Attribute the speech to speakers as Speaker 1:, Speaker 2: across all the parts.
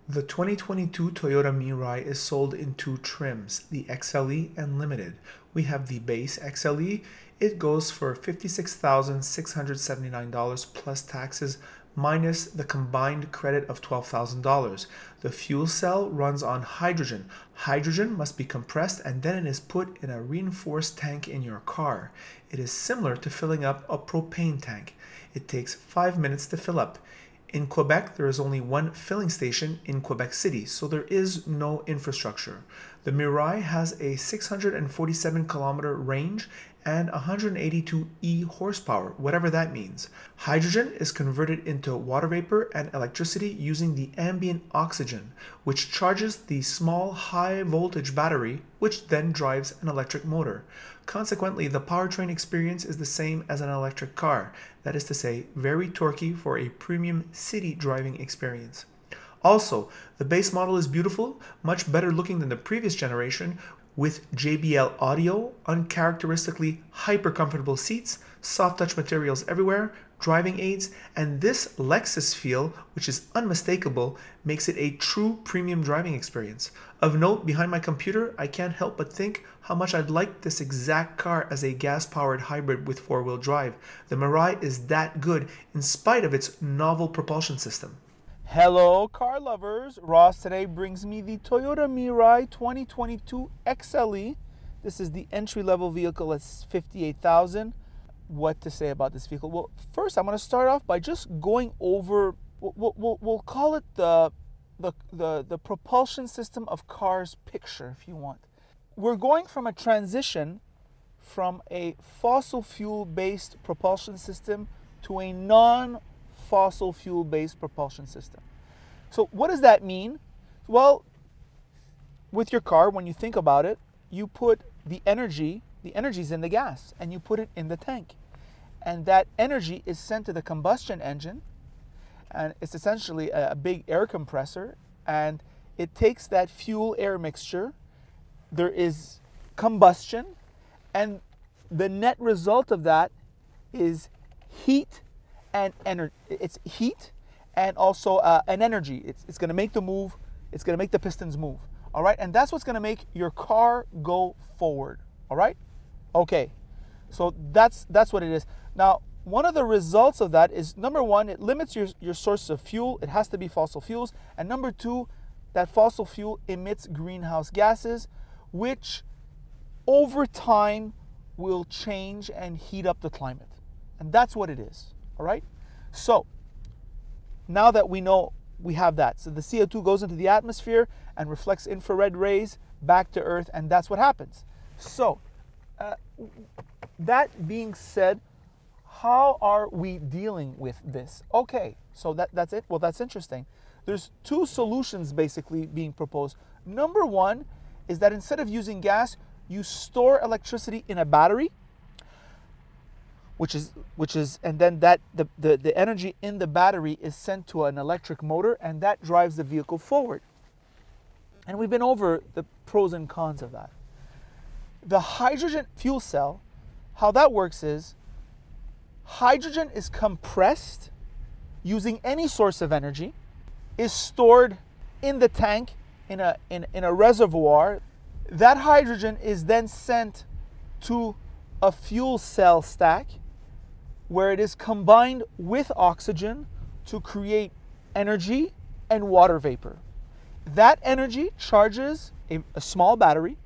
Speaker 1: The 2022 Toyota Mirai is sold in two trims, the XLE and Limited. We have the base XLE. It goes for $56,679 plus taxes minus the combined credit of $12,000. The fuel cell runs on hydrogen. Hydrogen must be compressed and then it is put in a reinforced tank in your car. It is similar to filling up a propane tank. It takes 5 minutes to fill up. In Quebec, there is only one filling station in Quebec City, so there is no infrastructure. The Mirai has a 647-kilometer range and 182 horsepower, whatever that means. Hydrogen is converted into water vapor and electricity using the ambient oxygen, which charges the small high-voltage battery, which then drives an electric motor. Consequently, the powertrain experience is the same as an electric car, that is to say, very torquey for a premium city driving experience. Also, the base model is beautiful, much better looking than the previous generation, with JBL audio, uncharacteristically hyper-comfortable seats, soft touch materials everywhere, driving aids, and this Lexus feel, which is unmistakable, makes it a true premium driving experience. Of note, behind my computer, I can't help but think how much I'd like this exact car as a gas-powered hybrid with four-wheel drive. The Mirai is that good in spite of its novel propulsion system.
Speaker 2: Hello car lovers, Ross today brings me the Toyota Mirai 2022 XLE. This is the entry-level vehicle at $58,000. What to say about this vehicle? Well, first I'm going to start off by just going over, we'll call it the propulsion system of cars picture, if you want. We're going from a transition from a fossil fuel based propulsion system to a non-fossil fuel based propulsion system. So what does that mean? Well, with your car, when you think about it, you put the energy's in the gas, and you put it in the tank. And that energy is sent to the combustion engine, and it's essentially a big air compressor, and it takes that fuel-air mixture. There is combustion, and the net result of that is heat and energy. It's heat and also an energy. It's going to make the move. It's going to make the pistons move. All right, and that's what's going to make your car go forward. All right, okay. So that's what it is. Now, one of the results of that is, number one, it limits your source of fuel. It has to be fossil fuels. And number two, that fossil fuel emits greenhouse gases, which over time will change and heat up the climate. And that's what it is, all right? So now that we know we have that, so the CO2 goes into the atmosphere and reflects infrared rays back to Earth, and that's what happens. So that being said, how are we dealing with this? Okay, so that's it. Well, that's interesting. There's two solutions basically being proposed. Number one is that instead of using gas, you store electricity in a battery, which is, and then that the energy in the battery is sent to an electric motor, and that drives the vehicle forward. And we've been over the pros and cons of that. The hydrogen fuel cell, how that works is, hydrogen is compressed using any source of energy, is stored in the tank in a reservoir. That hydrogen is then sent to a fuel cell stack where it is combined with oxygen to create energy and water vapor. That energy charges a small battery.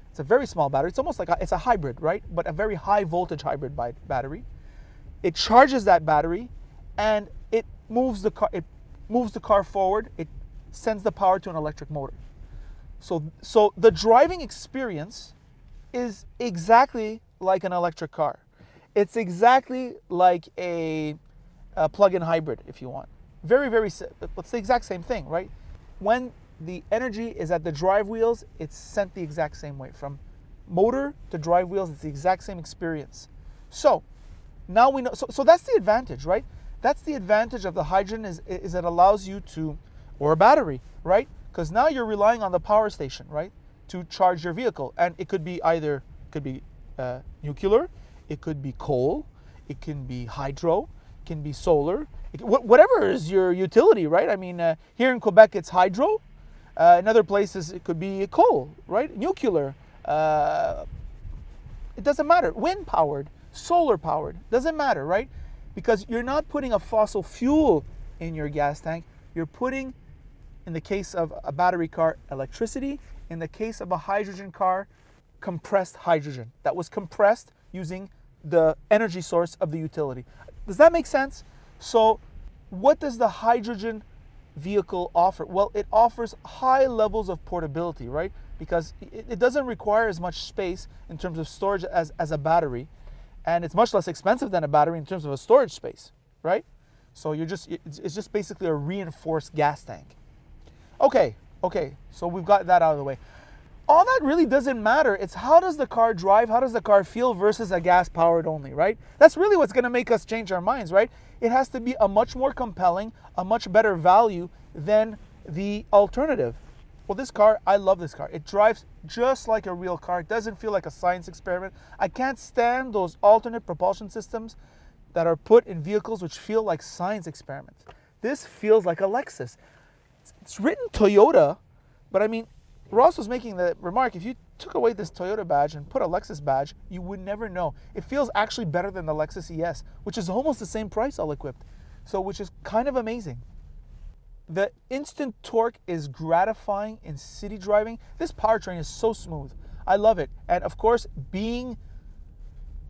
Speaker 2: It's a very small battery. It's almost like it's a hybrid, right? But a very high voltage hybrid battery. It charges that battery, and it moves the car. It moves the car forward. It sends the power to an electric motor. So the driving experience is exactly like an electric car. It's exactly like a plug-in hybrid, if you want. It's the exact same thing, right? When the energy is at the drive wheels, it's sent the exact same way. From motor to drive wheels, it's the exact same experience. So now we know, so that's the advantage, right? That's the advantage of the hydrogen is it allows you to, or a battery, right? Because now you're relying on the power station, right, to charge your vehicle. And it could be nuclear, it could be coal, it can be hydro, it can be solar, whatever is your utility, right? I mean, here in Quebec, it's hydro. In other places, it could be coal, right? Nuclear. It doesn't matter. Wind powered, solar powered, doesn't matter, right? Because you're not putting a fossil fuel in your gas tank. You're putting, in the case of a battery car, electricity. In the case of a hydrogen car, compressed hydrogen that was compressed using the energy source of the utility. Does that make sense? So what does the hydrogen vehicle offer? Well, it offers high levels of portability, right? Because it doesn't require as much space in terms of storage as a battery, and it's much less expensive than a battery in terms of a storage space, right? So it's just basically a reinforced gas tank. Okay, so we've got that out of the way. All that really doesn't matter. It's how does the car drive, how does the car feel versus a gas powered only, right? That's really what's gonna make us change our minds, right? It has to be a much more compelling, a much better value than the alternative. Well, this car, I love this car. It drives just like a real car. It doesn't feel like a science experiment. I can't stand those alternate propulsion systems that are put in vehicles which feel like science experiments. This feels like a Lexus. It's written Toyota, but I mean, Ross was making the remark, if you took away this Toyota badge and put a Lexus badge, you would never know. It feels actually better than the Lexus ES, which is almost the same price all equipped. So, which is kind of amazing. The instant torque is gratifying in city driving. This powertrain is so smooth. I love it. And of course, being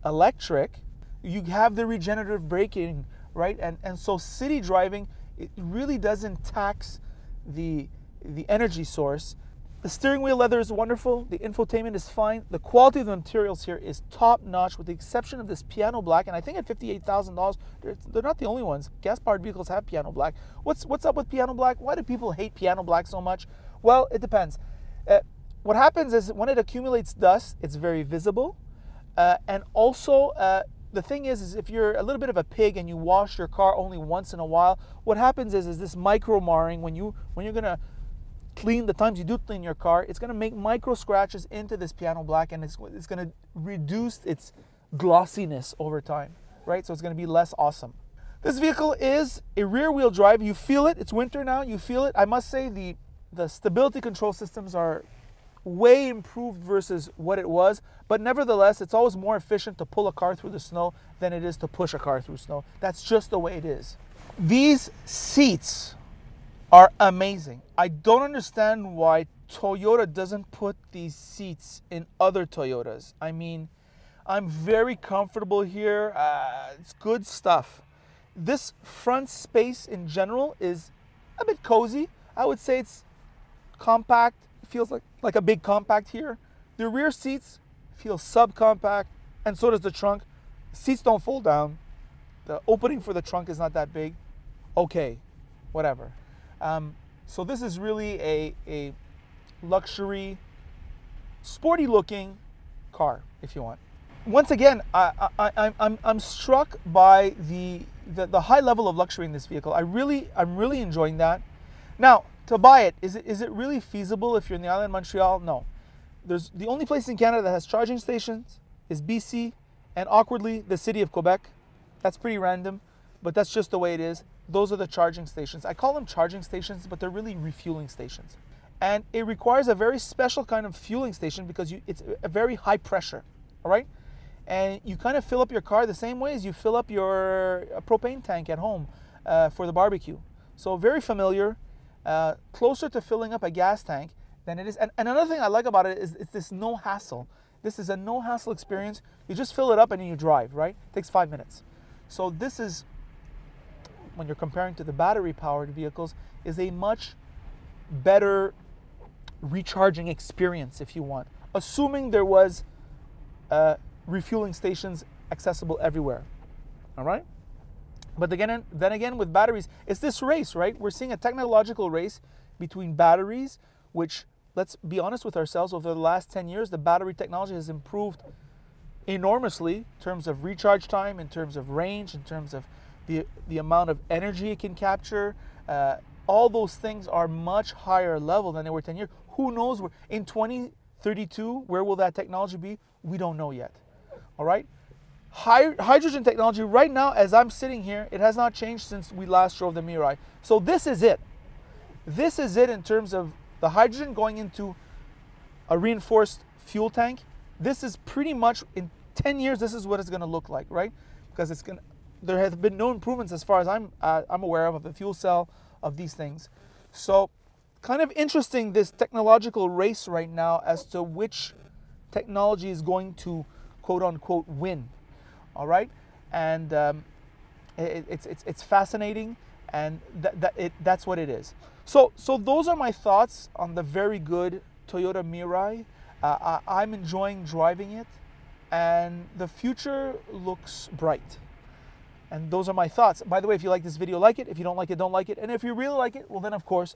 Speaker 2: electric, you have the regenerative braking, right? And so city driving, it really doesn't tax the energy source. The steering wheel leather is wonderful. The infotainment is fine. The quality of the materials here is top notch with the exception of this piano black. And I think at $58,000, they're not the only ones. Gas-powered vehicles have piano black. What's up with piano black? Why do people hate piano black so much? Well, it depends. What happens is when it accumulates dust, it's very visible. And also, the thing is if you're a little bit of a pig and you wash your car only once in a while, what happens is this micro marring when you're gonna clean, the times you do clean your car, it's going to make micro scratches into this piano black, and it's going to reduce its glossiness over time, right? So it's going to be less awesome. This vehicle is a rear wheel drive. You feel it. It's winter now. You feel it. I must say the stability control systems are way improved versus what it was, but nevertheless, it's always more efficient to pull a car through the snow than it is to push a car through snow. That's just the way it is. These seats are amazing. I don't understand why Toyota doesn't put these seats in other Toyotas. I mean, I'm very comfortable here. It's good stuff. This front space in general is a bit cozy. I would say it's compact. It feels like a big compact here. The rear seats feel subcompact, and so does the trunk. Seats don't fold down. The opening for the trunk is not that big. Okay, whatever. So this is really a luxury, sporty looking car, if you want. Once again, I'm struck by the high level of luxury in this vehicle. I'm really enjoying that. Now, to buy it, is it really feasible if you're in the island of Montreal? No. There's the only place in Canada that has charging stations is BC, and awkwardly, the city of Quebec. That's pretty random, but that's just the way it is. Those are the charging stations. I call them charging stations, but they're really refueling stations. And it requires a very special kind of fueling station because it's a very high pressure, all right? And you kind of fill up your car the same way as you fill up your propane tank at home for the barbecue. So very familiar, closer to filling up a gas tank than it is. And another thing I like about it is it's this no hassle. This is a no hassle experience. You just fill it up and then you drive, right? It takes 5 minutes. So this is, when you're comparing to the battery powered vehicles, is a much better recharging experience if you want, assuming there was refueling stations accessible everywhere. All right, but then again with batteries, it's this race, right? We're seeing a technological race between batteries, which, let's be honest with ourselves, over the last 10 years the battery technology has improved enormously in terms of recharge time, in terms of range, in terms of the amount of energy it can capture. All those things are much higher level than they were 10 years. Who knows where in 2032, where will that technology be? We don't know yet. All right. Hydrogen technology right now, as I'm sitting here, it has not changed since we last drove the Mirai. So this is it. This is it in terms of the hydrogen going into a reinforced fuel tank. This is pretty much, in 10 years, this is what it's going to look like, right? Because there have been no improvements as far as I'm aware of the fuel cell, of these things. So kind of interesting, this technological race right now as to which technology is going to quote unquote win. All right, and it's fascinating, and that's what it is. So those are my thoughts on the very good Toyota Mirai. I'm enjoying driving it, and the future looks bright. And those are my thoughts. By the way, if you like this video, like it. If you don't like it, don't like it. And if you really like it, well then of course,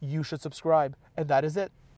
Speaker 2: you should subscribe. And that is it.